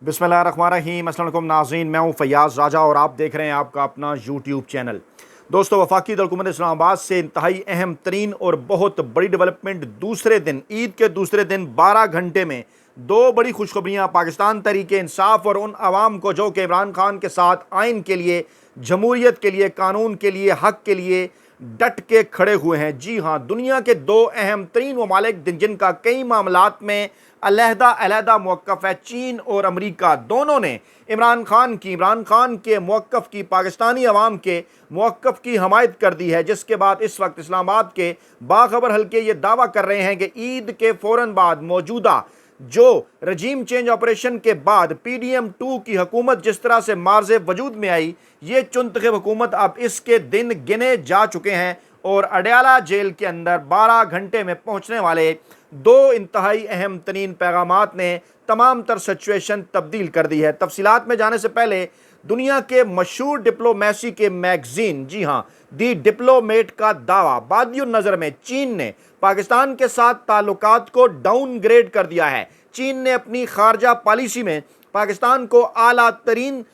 बिस्मिल्लाहिर्रहमानिर्रहीम। अस्सलाम वालेकुम नाज़रीन, मैं हूँ फैयाज़ राजा और आप देख रहे हैं आपका अपना यूट्यूब चैनल। दोस्तों, वफाकी हुकूमत इस्लामाबाद से इंतहाई अहम तरीन और बहुत बड़ी डेवलपमेंट दूसरे दिन, ईद के दूसरे दिन 12 घंटे में दो बड़ी खुशखबरियाँ पाकिस्तान तहरीके इंसाफ और उन आवाम को जो कि इमरान खान के साथ आइन के लिए, जमहूरियत के लिए, कानून के लिए, हक़ के लिए डट के खड़े हुए हैं। जी हाँ, दुनिया के दो अहम तरीन ममालिक जिनका कई मामलात में अलहदा मौक़िफ़ है, चीन और अमरीका, दोनों ने इमरान खान के मौक़िफ़ की, पाकिस्तानी अवाम के मौक़िफ़ की हमायत कर दी है। जिसके बाद इस वक्त इस्लामाबाद के बाखबर हल्के ये दावा कर रहे हैं कि ईद के फ़ौरन बाद मौजूदा जो रजीम चेंज ऑपरेशन के बाद PDM-2 की हुकूमत जिस तरह से मार्ज़े वजूद में आई, ये चुनतख़ब हुकूमत अब इसके दिन गिने जा चुके हैं और अडयाला जेल के अंदर 12 घंटे में पहुंचने वाले दो इंतहाई अहम तरीन पैगामात ने तमाम तर सिचुएशन तब्दील कर दी है। तफसीलात में जाने से पहले दुनिया के मशहूर डिप्लोमेसी के मैगजीन, जी हाँ, दी डिप्लोमेट का दावा, बादियुन नज़र में चीन ने पाकिस्तान के साथ ताल्लुकात को डाउनग्रेड कर दिया है। चीन ने अपनी खारजा पॉलिसी में पाकिस्तान को आला तरीन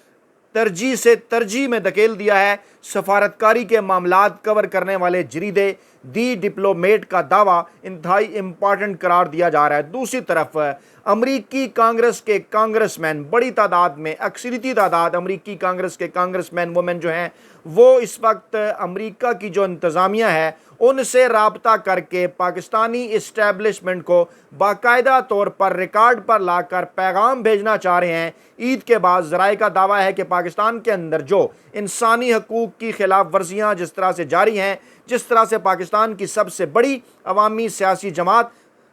तरजीह में धकेल दिया है। सफारतकारी के मामलात कवर करने वाले जरीदे दी डिप्लोमेट का दावा इंतहाई इम्पॉर्टेंट करार दिया जा रहा है। दूसरी तरफ अमरीकी कांग्रेस के कांग्रेसमैन, बड़ी तादाद में, अक्सरियती तादाद अमरीकी कांग्रेस के कांग्रेसमैन वुमेन जो हैं, वो इस वक्त अमरीका की जो इंतज़ामिया है उनसे राबता करके पाकिस्तानी इस्टेब्लिशमेंट को बाकायदा तौर पर रिकॉर्ड पर लाकर पैगाम भेजना चाह रहे हैं। ईद के बाद ज़राए का दावा है कि पाकिस्तान के अंदर जो इंसानी हकूक़ की खिलाफ वर्जियाँ जिस तरह से जारी हैं, जिस तरह से पाकिस्तान की सबसे बड़ी अवामी सियासी जमात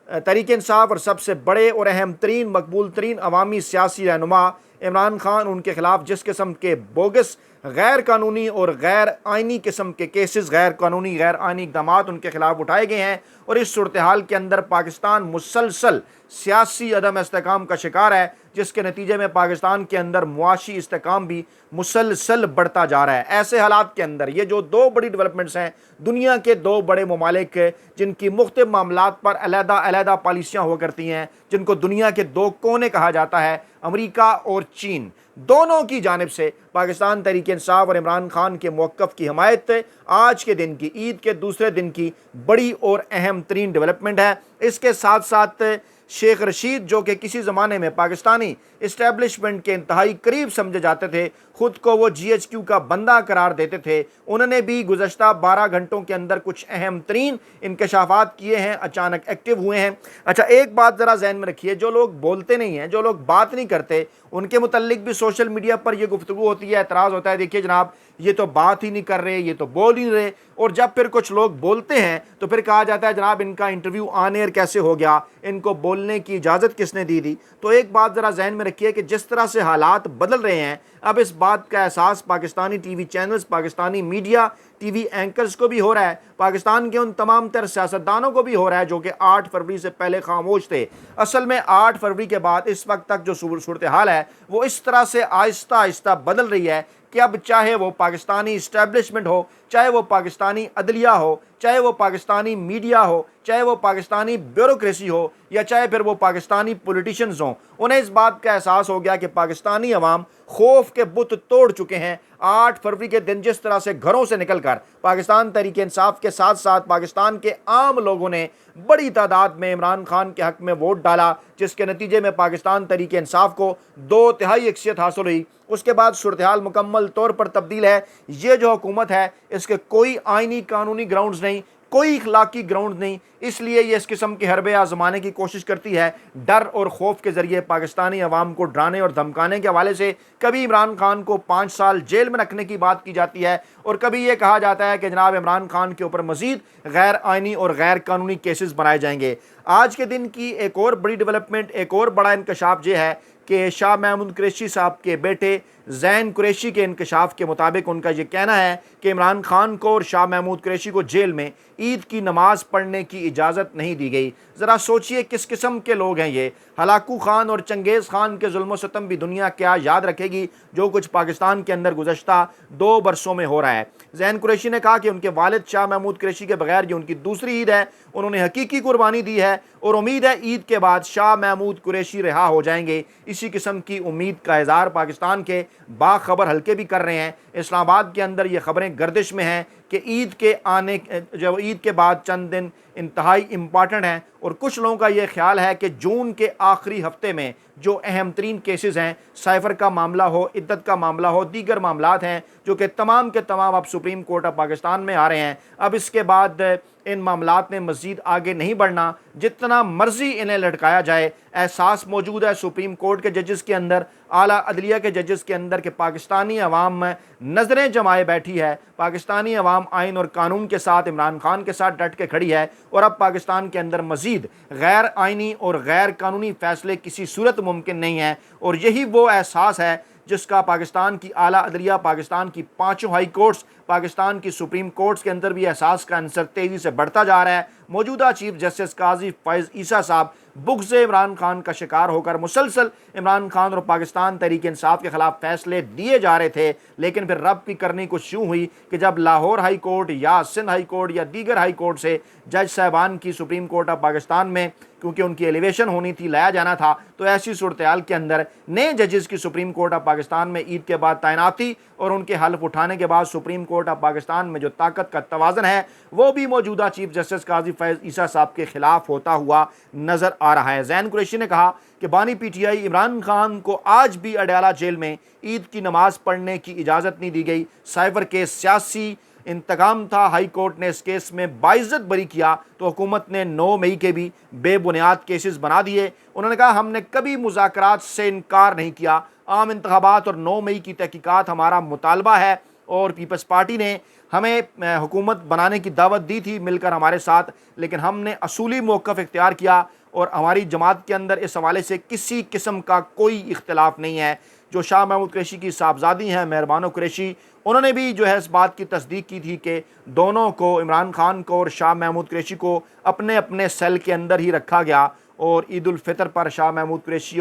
तहरीक इंसाफ और सबसे बड़े और अहम तरीन, मकबूल तरीन अवामी सियासी रहनुमा इमरान खान, उनके खिलाफ जिस किस्म के बोगस, गैर कानूनी और गैर आइनी किस्म के केसेस, गैर कानूनी गैर आइनी इक़दाम उनके खिलाफ उठाए गए हैं और इस सूरत हाल के अंदर पाकिस्तान मुसलसल सियासी अदम इस्तेकाम का शिकार है, जिसके नतीजे में पाकिस्तान के अंदर मुआशी इस्तेकाम भी मुसलसल बढ़ता जा रहा है। ऐसे हालात के अंदर ये जो दो बड़ी डेवलपमेंट्स हैं, दुनिया के दो बड़े ममालिक जिनकी मुख्तलिफ मामलात पर अलहदा पॉलिसियाँ हुआ करती हैं, जिनको दुनिया के दो कोने कहा जाता है, अमरीका और चीन, दोनों की जानिब से पाकिस्तान तहरीक इंसाफ और इमरान खान के मौक़िफ़ की हमायत आज के दिन की, ईद के दूसरे दिन की बड़ी और अहम तरीन डेवलपमेंट है। इसके साथ साथ शेख रशीद, जो कि किसी ज़माने में पाकिस्तानी इस्टेब्लिशमेंट के इंतहाई करीब समझे जाते थे, ख़ुद को वो GHQ का बंदा करार देते थे, उन्होंने भी गुज़श्ता 12 घंटों के अंदर कुछ अहम तरीन इंकशाफात किए हैं, अचानक एक्टिव हुए हैं। अच्छा, एक बात ज़रा जहन में रखिए, जो लोग बोलते नहीं हैं, जो लोग बात नहीं करते, उनके मुतल्लिक भी सोशल मीडिया पर यह गुफ्तगू होती है, एतराज़ होता है, देखिए जनाब ये तो बात ही नहीं कर रहे, ये तो बोल ही नहीं रहे। और जब फिर कुछ लोग बोलते हैं तो फिर कहा जाता है जनाब इनका इंटरव्यू ऑन एयर कैसे हो गया, इनको बोलने की इजाज़त किसने दी थी। तो एक बात ज़रा जहन में रखिए कि जिस तरह से हालात बदल रहे हैं, अब इस बात का एहसास Pakistani TV channels, Pakistani media, TV anchors को भी हो रहा है, पाकिस्तान के उन तमाम तर सियासतदानों को भी हो रहा है जो कि 8 फरवरी से पहले खामोश थे। असल में 8 फरवरी के बाद इस वक्त तक जो सूरत हाल है वो इस तरह से आहिस्ता आहिस्ता बदल रही है कि अब चाहे वो पाकिस्तानी इस्टेब्लिशमेंट हो, चाहे वो पाकिस्तानी अदलिया हो, चाहे वो पाकिस्तानी मीडिया हो, चाहे वो पाकिस्तानी ब्यूरोक्रेसी हो, या चाहे फिर वो पाकिस्तानी पॉलिटिशियंस हों, उन्हें इस बात का एहसास हो गया कि पाकिस्तानी अवाम खौफ के बुत तोड़ चुके हैं। 8 फरवरी के दिन जिस तरह से घरों से निकलकर पाकिस्तान तहरीक इंसाफ के साथ साथ पाकिस्तान के आम लोगों ने बड़ी तादाद में इमरान खान के हक़ में वोट डाला, जिसके नतीजे में पाकिस्तान तहरीक इंसाफ को 2/3 अक्सियत हासिल हुई, उसके बाद सूरत हाल मुकम्मल तौर पर तब्दील है। ये जो हुकूमत है इसके कोई आइनी कानूनी ग्राउंड्स नहीं, कोई इखलाकी ग्राउंड नहीं, इसलिए ये इस किस्म के हरबे आजमाने की कोशिश करती है, डर और खौफ के ज़रिए पाकिस्तानी अवाम को डराने और धमकाने के हवाले से। कभी इमरान खान को 5 साल जेल में रखने की बात की जाती है और कभी ये कहा जाता है कि जनाब इमरान खान के ऊपर मज़ीद गैर आइनी और गैर कानूनी केसेस बनाए जाएंगे। आज के दिन की एक और बड़ी डेवलपमेंट, एक और बड़ा इंकशाफ ये है कि शाह महमूद कुरैशी साहब के बेटे ज़ैन कुरैशी के इंकशाफ के मुताबिक उनका यह कहना है कि इमरान खान को और शाह महमूद कुरैशी को जेल में ईद की नमाज पढ़ने की इजाज़त नहीं दी गई। ज़रा सोचिए किस किस्म के लोग हैं ये। हलाकू खान और चंगेज़ खान के जुल्म सितम भी दुनिया क्या याद रखेगी, जो कुछ पाकिस्तान के अंदर गुज़श्ता 2 बरसों में हो रहा है। ज़ैन कुरैशी ने कहा कि उनके वालिद शाह महमूद कुरैशी के बगैर ये उनकी दूसरी ईद है, उन्होंने हकीकी कुर्बानी दी है और उम्मीद है ईद के बाद शाह महमूद कुरैशी रिहा हो जाएंगे। इसी किस्म की उम्मीद का इज़हार पाकिस्तान के बाखबर हल्के भी कर रहे हैं। इस्लामाबाद के अंदर ये खबरें गर्दिश में हैं कि ईद के आने जब ईद के बाद चंद दिन इंतहाई इम्पॉर्टेंट हैं और कुछ लोगों का ये ख्याल है कि जून के आखिरी हफ्ते में जो अहम तरीन केसेस हैं, साइफ़र का मामला हो, इद्दत का मामला हो, दीगर मामलात हैं जो कि तमाम के तमाम अब सुप्रीम कोर्ट ऑफ पाकिस्तान में आ रहे हैं। अब इसके बाद इन मामलात में मज़ीद आगे नहीं बढ़ना, जितना मर्जी इन्हें लटकाया जाए। एहसास मौजूद है सुप्रीम कोर्ट के जजेस के अंदर, आला अदलिया के जजेस के अंदर कि पाकिस्तानी अवाम नज़रें जमाए बैठी है। पाकिस्तानी अवाम आइन और कानून के साथ इमरान खान के साथ डट के खड़ी है और अब पाकिस्तान के अंदर मज़ीद गैर आइनी और गैर कानूनी फ़ैसले किसी सूरत मुमकिन नहीं है। और यही वो एहसास है जिसका पाकिस्तान की आला अदलिया, पाकिस्तान की 5 हाई कोर्ट्स, पाकिस्तान की सुप्रीम कोर्ट्स के अंदर भी एहसास का अंसर तेज़ी से बढ़ता जा रहा है। मौजूदा चीफ जस्टिस काजी फैज़ ईसा साहब बुग़्ज़ इमरान खान का शिकार होकर मुसलसल इमरान खान और पाकिस्तान तहरीक इंसाफ के ख़िलाफ़ फ़ैसले दिए जा रहे थे, लेकिन फिर रब की करनी कुछ यूँ हुई कि जब लाहौर हाई कोर्ट या सिंध हाई कोर्ट या दीगर हाई कोर्ट से जज साहबान की सुप्रीम कोर्ट ऑफ पाकिस्तान में क्योंकि उनकी एलिवेशन होनी थी, लाया जाना था, तो ऐसी सूरत हाल के अंदर नए जजेस की सुप्रीम कोर्ट ऑफ पाकिस्तान में ईद के बाद तैनाती और उनके हल्फ उठाने के बाद सुप्रीम कोर्ट ऑफ पाकिस्तान में जो ताकत का तवाज़न है वो भी मौजूदा चीफ जस्टिस काजी फैज़ ईसा साहब के खिलाफ होता हुआ नज़र आ रहा है। ज़ैन कुरैशी ने कहा कि बानी पीटीआई इमरान खान को आज भी अडयाला जेल में ईद की नमाज पढ़ने की इजाज़त नहीं दी गई। साइबर केस सियासी इंतकाम था, हाई कोर्ट ने इस केस में बाइज्जत बरी किया तो हुकूमत ने 9 मई के भी बेबुनियाद केसेस बना दिए। उन्होंने कहा हमने कभी मुज़ाकरात से इनकार नहीं किया, आम इंतखाबात और 9 मई की तहकीकात हमारा मुतालबा है और पीपल्स पार्टी ने हमें हुकूमत बनाने की दावत दी थी मिलकर हमारे साथ, लेकिन हमने असूली मौक़िफ़ इख्तियार किया और हमारी जमात के अंदर इस हवाले से किसी किस्म का कोई इख्तिलाफ नहीं है। जो शाह महमूद कुरैशी की साहबजादी हैं मेहरबानो कुरैशी, उन्होंने भी जो है इस बात की तस्दीक की थी कि दोनों को, इमरान खान को और शाह महमूद कुरैशी को अपने अपने सेल के अंदर ही रखा गया और ईद उल फितर पर शाह महमूद कुरैशी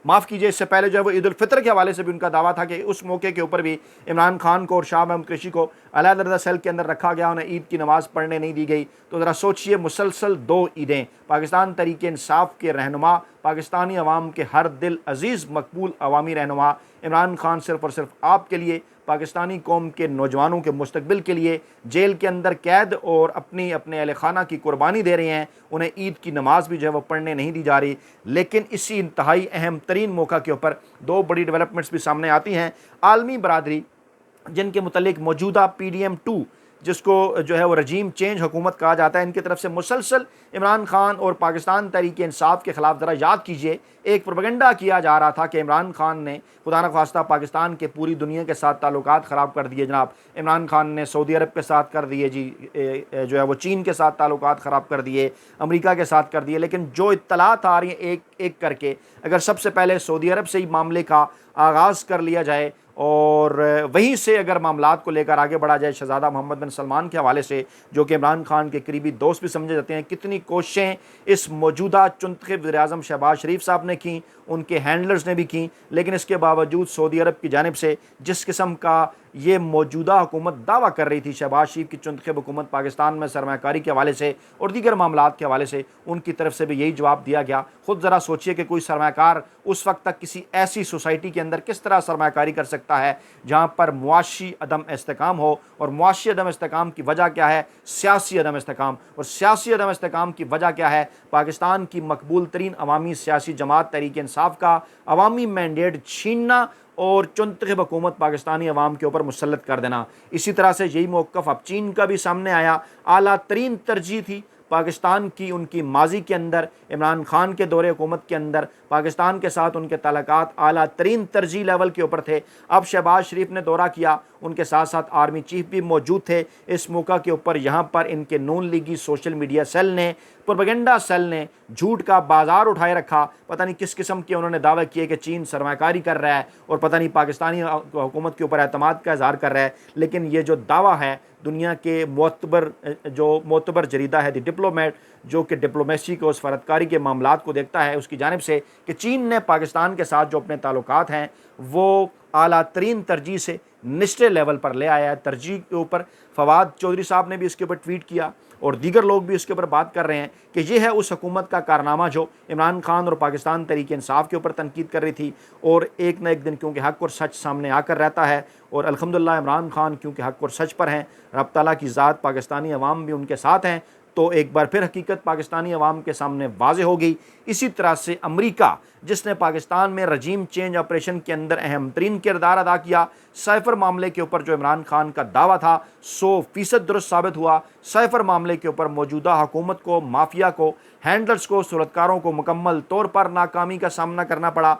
माफ़ कीजिए, इससे पहले जो है वो ईद उल फितर के हवाले से भी उनका दावा था कि उस मौके के ऊपर भी इमरान खान को और शाह महमूद कुरैशी को अलग-अलग सेल के अंदर रखा गया, उन्हें ईद की नमाज़ पढ़ने नहीं दी गई। तो ज़रा सोचिए, मुसलसल 2 ईदें, पाकिस्तान तहरीक इंसाफ के रहनुमा, पाकिस्तानी अवाम के हर दिल अजीज़ मकबूल अवामी रहनुमा इमरान खान सिर्फ़ और सिर्फ आपके लिए, पाकिस्तानी कौम के नौजवानों के मुस्तकबिल के लिए जेल के अंदर कैद और अपने अहल खाना की कुर्बानी दे रहे हैं। उन्हें ईद की नमाज भी जो है वो पढ़ने नहीं दी जा रही। लेकिन इसी इंतहाई अहम तरीन मौका के ऊपर 2 बड़ी डेवलपमेंट्स भी सामने आती हैं। आलमी बरादरी जिनके मुतल्लिक मौजूदा PDM2 जिसको जो है वो रजीम चेंज हुकूमत कहा जाता है, इनकी तरफ से मुसलसल इमरान खान और पाकिस्तान तहरीक इंसाफ के ख़िलाफ़ ज़रा याद कीजिए, एक प्रोपेगेंडा किया जा रहा था कि इमरान खान ने खुदा न ख्वास्ता पाकिस्तान के पूरी दुनिया के साथ ताल्लुकात ख़राब कर दिए। जनाब इमरान खान ने सऊदी अरब के साथ कर दिए जी, जो है वो चीन के साथ ताल्लुकात ख़राब कर दिए, अमेरिका के साथ कर दिए। लेकिन जो इत्तलात आ रही हैं एक एक करके, अगर सबसे पहले सऊदी अरब से ही मामले का आगाज़ कर लिया जाए और वहीं से अगर मामलात को लेकर आगे बढ़ा जाए, शहज़ादा मोहम्मद बिन सलमान के हवाले से, जो कि इमरान खान के करीबी दोस्त भी समझे जाते हैं, कितनी कोशिशें इस मौजूदा चुनख़ब वज़ीर-ए-आज़म शहबाज शरीफ साहब ने की, उनके हैंडलर्स ने भी की, लेकिन इसके बावजूद सऊदी अरब की जानिब से जिस किस्म का ये मौजूदा हुकूमत दावा कर रही थी शहबाज शरीफ की चुनख़ब हुकूमत पाकिस्तान में सरमाकारी के हवाले से और दीगर मामलात के हवाले से, उनकी तरफ से भी यही जवाब दिया गया। ख़ुद ज़रा सोचिए कि कोई सरमाकार उस वक्त तक किसी ऐसी सोसाइटी के अंदर किस तरह सरमाकारी कर सकता है जहाँ पर मुआशी अदम इस्तेकाम हो, और मुआशी अदम इस्तेकाम की वजह क्या है? सियासी अदम इस्तेकाम, और सियासी अदम इस्तेकाम की वजह क्या है? पाकिस्तान की मकबूल तरीन अवामी सियासी जमात तहरीक इंसाफ का अवामी मैंडेट छीनना और चुनख़ब हुकूमत पाकिस्तानी अवाम के ऊपर मुसल्लत कर देना। इसी तरह से यही मौक़िफ़ अब चीन का भी सामने आया। आला तरीन तरजीह थी पाकिस्तान की उनकी माजी के अंदर, इमरान खान के दौरे हुकूमत के अंदर पाकिस्तान के साथ उनके ताल्लुकात आला तरीन तरजीह लेवल के ऊपर थे। अब शहबाज शरीफ ने दौरा किया, उनके साथ साथ आर्मी चीफ भी मौजूद थे। इस मौका के ऊपर यहाँ पर इनके नून लीगी सोशल मीडिया सेल ने प्रोपेगेंडा सेल ने झूठ का बाजार उठाए रखा। पता नहीं किस किस्म के उन्होंने दावे किए कि चीन सरमाकारी कर रहा है और पता नहीं पाकिस्तानी हुकूमत के ऊपर एतमाद का इजहार कर रहा है। लेकिन ये जो दावा है दुनिया के मोतबर जरीदा है द डिप्लोमेट, जो कि डिप्लोमेसी को सफारतकारी के मामलात को देखता है, उसकी जानिब से कि चीन ने पाकिस्तान के साथ जो अपने ताल्लुकात हैं वो आला तरीन तरजीह से निचले लेवल पर ले आया है। तरजीह के ऊपर फवाद चौधरी साहब ने भी इसके ऊपर ट्वीट किया और दीगर लोग भी इसके ऊपर बात कर रहे हैं कि यह है उस हुकूमत का कारनामा जो इमरान खान और पाकिस्तान तहरीक इंसाफ के ऊपर तनकीद कर रही थी। और एक न एक दिन क्योंकि हक़ और सच सामने आकर रहता है और अल्हम्दुलिल्लाह इमरान खान क्योंकि हक़ और सच पर हैं, रब ताला की ज़ात पाकिस्तानी अवाम भी उनके साथ हैं, तो एक बार फिर हकीकत पाकिस्तानी अवाम के सामने वाज़े होगी। इसी तरह से अमेरिका जिसने पाकिस्तान में रजीम चेंज ऑपरेशन के अंदर अहम तरीन किरदार अदा किया, साइफ़र मामले के ऊपर जो इमरान खान का दावा था 100% दुरुस्त साबित हुआ। साइफ़र मामले के ऊपर मौजूदा हुकूमत को, माफिया को, हैंडलर्स को, सूरतकारों को मुकम्मल तौर पर नाकामी का सामना करना पड़ा।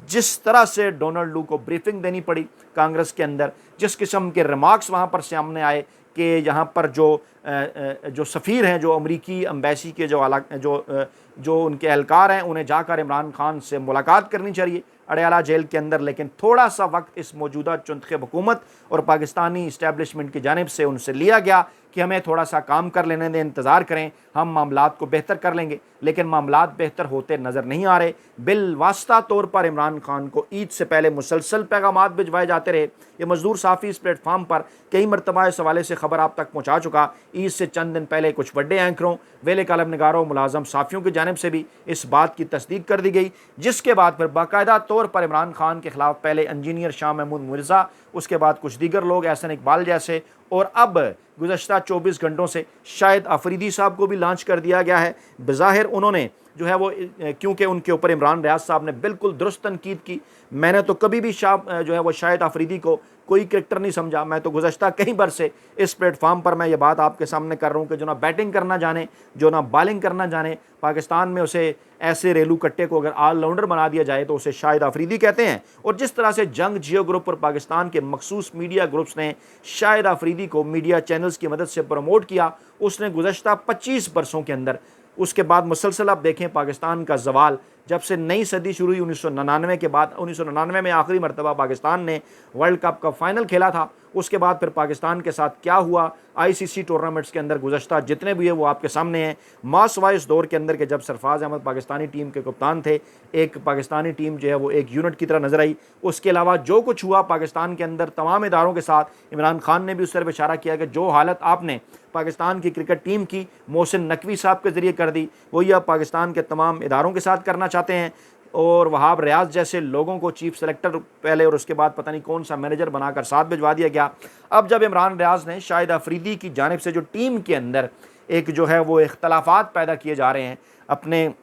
जिस तरह से डोनाल्ड लू को ब्रीफिंग देनी पड़ी कांग्रेस के अंदर, जिस किस्म के रिमार्क्स वहाँ पर सामने आए कि यहाँ पर जो सफ़ीर हैं, जो अमरीकी एम्बेसी के जो उनके एहलकार हैं, उन्हें जाकर इमरान खान से मुलाकात करनी चाहिए अडयाला जेल के अंदर। लेकिन थोड़ा सा वक्त इस मौजूदा चुनखे हुकूमत और पाकिस्तानी इस्टेब्लिशमेंट की जानिब से उनसे लिया गया कि हमें थोड़ा सा काम कर लेने दें, इंतज़ार करें, हम मामलात को बेहतर कर लेंगे। लेकिन मामलात बेहतर होते नज़र नहीं आ रहे। बिलवास्ता तौर पर इमरान खान को ईद से पहले मुसलसल पैगामात भिजवाए जाते रहे। ये मजदूर साफ़ी इस प्लेटफार्म पर कई मरतबा इस हवाले से ख़बर आप तक पहुँचा चुका। ईद से चंद दिन पहले कुछ बड़े एंकरों, वेले कलम नगारों, मुलाजम साफ़ियों की जानिब से भी इस बात की तस्दीक कर दी गई, जिसके बाद फिर बाकायदा तौर पर इमरान खान के ख़िलाफ़ पहले इंजीनियर शाह महमूद मिर्ज़ा, उसके बाद कुछ दीगर लोग एहसन इकबाल जैसे, और अब गुज़श्ता 24 घंटों से शाहिद अफरीदी साहब को भी लॉन्च कर दिया गया है। बज़ाहिर उन्होंने जो है वो क्योंकि उनके ऊपर इमरान रियाज साहब ने बिल्कुल दुरुस्त तनकीद की। मैंने तो कभी भी जो है वो शाहिद अफरीदी को कोई कैरेक्टर नहीं समझा। मैं तो गुज़श्ता कई बार से इस प्लेटफार्म पर मैं ये बात आपके सामने कर रहा हूँ कि जो ना बैटिंग करना जाने, जो ना बॉलिंग करना जाने, पाकिस्तान में उसे ऐसे रेलू कट्टे को अगर ऑलराउंडर बना दिया जाए तो उसे शाहिद अफरीदी कहते हैं। और जिस तरह से जंग जियो ग्रुप और पाकिस्तान के मखसूस मीडिया ग्रुप्स ने शाहिद अफरीदी को मीडिया चैनल्स की मदद से प्रमोट किया, उसने गुज़श्ता 25 बरसों के अंदर, उसके बाद मुसलसल आप देखें पाकिस्तान का जवाल, जब से नई सदी शुरू हुई 1999 के बाद, 1999 में आखिरी मरतबा पाकिस्तान ने वर्ल्ड कप का फाइनल खेला था। उसके बाद फिर पाकिस्तान के साथ क्या हुआ आईसीसी टूर्नामेंट्स के अंदर गुज़श्ता जितने भी है वो आपके सामने हैं। मासवाई इस दौर के अंदर के जब सरफराज अहमद पाकिस्तानी टीम के कप्तान थे, एक पाकिस्तानी टीम जो है वो एक यूनिट की तरह नजर आई। उसके अलावा जो कुछ हुआ पाकिस्तान के अंदर तमाम इदारों के साथ, इमरान खान ने भी उस तरफ इशारा किया कि जो हालत आपने पाकिस्तान की क्रिकेट टीम की मोहसिन नकवी साहब के ज़रिए कर दी, वही आप पाकिस्तान के तमाम इदारों के साथ करना चाहते हैं। और वहाब रियाज जैसे लोगों को चीफ सेलेक्टर पहले और उसके बाद पता नहीं कौन सा मैनेजर बनाकर साथ भिजवा दिया गया। अब जब इमरान रियाज ने शाहिद अफरीदी की जानिब से जो टीम के अंदर एक जो है वो इख्तलाफात पैदा किए जा रहे हैं, अपने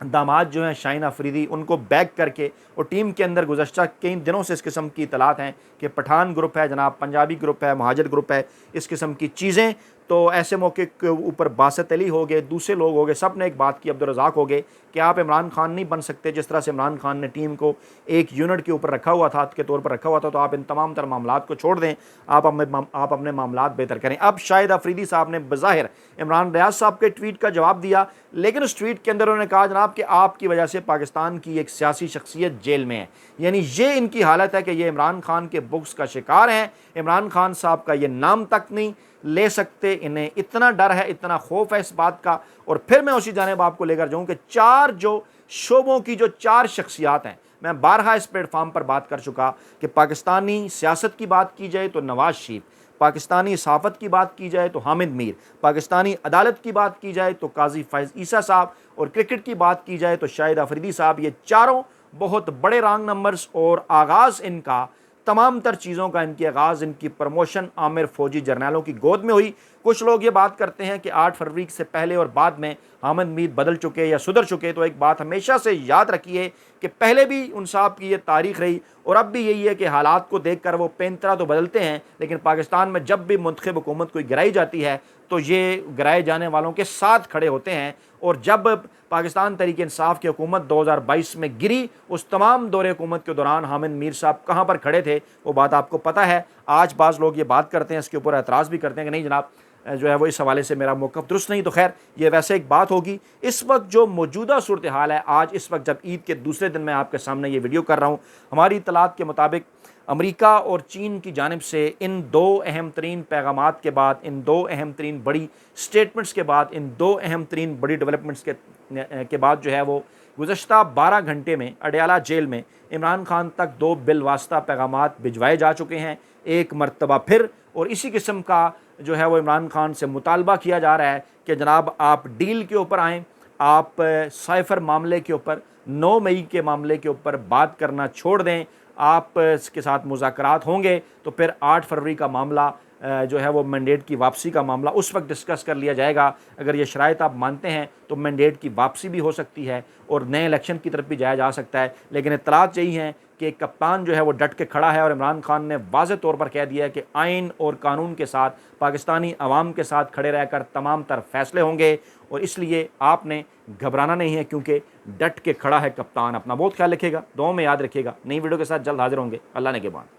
दामाद जो हैं शाहीन अफरीदी उनको बैक करके, और टीम के अंदर गुज़श्ता कई दिनों से इस किस्म की इतलात हैं कि पठान ग्रुप है जनाब, पंजाबी ग्रुप है, महाजर ग्रुप है, इस किस्म की चीज़ें। तो ऐसे मौके के ऊपर बासत अली हो गए, दूसरे लोग हो गए, सब ने एक बात की, अब्दुल रज़ाक हो गए कि आप इमरान खान नहीं बन सकते। जिस तरह से इमरान खान ने टीम को एक यूनिट के ऊपर रखा हुआ था, के तौर पर रखा हुआ था, तो आप इन तमाम तर मामलात को छोड़ दें, आप अपने मामलात बेहतर करें। अब शाहिद अफरीदी साहब ने बज़ाहिर इमरान रियाज साहब के ट्वीट का जवाब दिया, लेकिन उस ट्वीट के अंदर उन्होंने कहा जनाब कि आपकी वजह से पाकिस्तान की एक सियासी शख्सियत जेल में है। यानी ये इनकी हालत है कि ये इमरान खान के बुक्स का शिकार हैं, इमरान खान साहब का ये नाम तक नहीं ले सकते, इन्हें इतना डर है, इतना खौफ है इस बात का। और फिर मैं उसी जानिब आपको लेकर जाऊँ कि चार जो शोबों की जो चार शख्सियात हैं, मैं बारहा इस प्लेटफार्म पर बात कर चुका कि पाकिस्तानी सियासत की बात की जाए तो नवाज शरीफ, पाकिस्तानी सहाफ़त की बात की जाए तो हामिद मीर, पाकिस्तानी अदालत की बात की जाए तो काजी फैज़ ईसा साहब, और क्रिकेट की बात की जाए तो शाहिद अफरीदी साहब। ये चारों बहुत बड़े रॉन्ग नंबर्स, और आगाज़ इनका तमाम तर चीज़ों का, इनकी आगाज़, इनकी प्रमोशन आमिर फौजी जर्नैलों की गोद में हुई। कुछ लोग ये बात करते हैं कि 8 फरवरी से पहले और बाद में हामिद मीर बदल चुके या सुधर चुके, तो एक बात हमेशा से याद रखिए कि पहले भी उन साहब की ये तारीख रही और अब भी यही है कि हालात को देख कर वो पेंतरा तो बदलते हैं, लेकिन पाकिस्तान में जब भी मुंतखब हुकूमत कोई गिराई जाती है तो ये गिराए जाने वालों के साथ खड़े होते हैं। और जब पाकिस्तान तहरीक इंसाफ की हुकूमत 2022 में गिरी, उस तमाम दौरे हुकूमत के दौरान हामिद मीर साहब कहाँ पर खड़े थे वो बात आपको पता है। आज बाज़ लोग ये बात करते हैं, इसके ऊपर एतराज़ भी करते हैं कि नहीं जनाब जो है वो इस हवाले से मेरा मौक़िफ़ दुरुस्त नहीं। तो खैर ये वैसे एक बात होगी। इस वक्त जो मौजूदा सूरत हाल है, आज इस वक्त जब ईद के दूसरे दिन मैं आपके सामने ये वीडियो कर रहा हूँ, हमारी इत्तलात के मुताबिक अमेरिका और चीन की जानिब से इन दो अहम तरीन पैगामात के बाद, इन दो अहम तरीन बड़ी स्टेटमेंट्स के बाद, इन दो अहम तरीन बड़ी डेवलपमेंट्स के बाद जो है वो गुज़श्ता 12 घंटे में अडयाला जेल में इमरान खान तक दो बिलवास्ता पैगामात भिजवाए जा चुके हैं एक मरतबा फिर। और इसी किस्म का जो है वो इमरान खान से मुतालबा किया जा रहा है कि जनाब आप डील के ऊपर आएँ, आप साइफ़र मामले के ऊपर, 9 मई के मामले के ऊपर बात करना छोड़ दें। आप इसके साथ मुज़ाकरात होंगे तो फिर 8 फरवरी का मामला जो है वो मैंडेट की वापसी का मामला उस वक्त डिस्कस कर लिया जाएगा। अगर ये शराइत आप मानते हैं तो मैंडेट की वापसी भी हो सकती है और नए इलेक्शन की तरफ भी जाया जा सकता है। लेकिन इत्तलात यही हैं कि कप्तान जो है वो डट के खड़ा है और इमरान खान ने वाज़ेह तौर पर कह दिया है कि आइन और कानून के साथ, पाकिस्तानी अवाम के साथ खड़े रहकर तमाम तर फैसले होंगे और इसलिए आपने घबराना नहीं है, क्योंकि डट के खड़ा है कप्तान। अपना बहुत ख्याल रखिएगा, दुआओं में याद रखिएगा। नई वीडियो के साथ जल्द हाजिर होंगे। अल्लाह ने के बाद।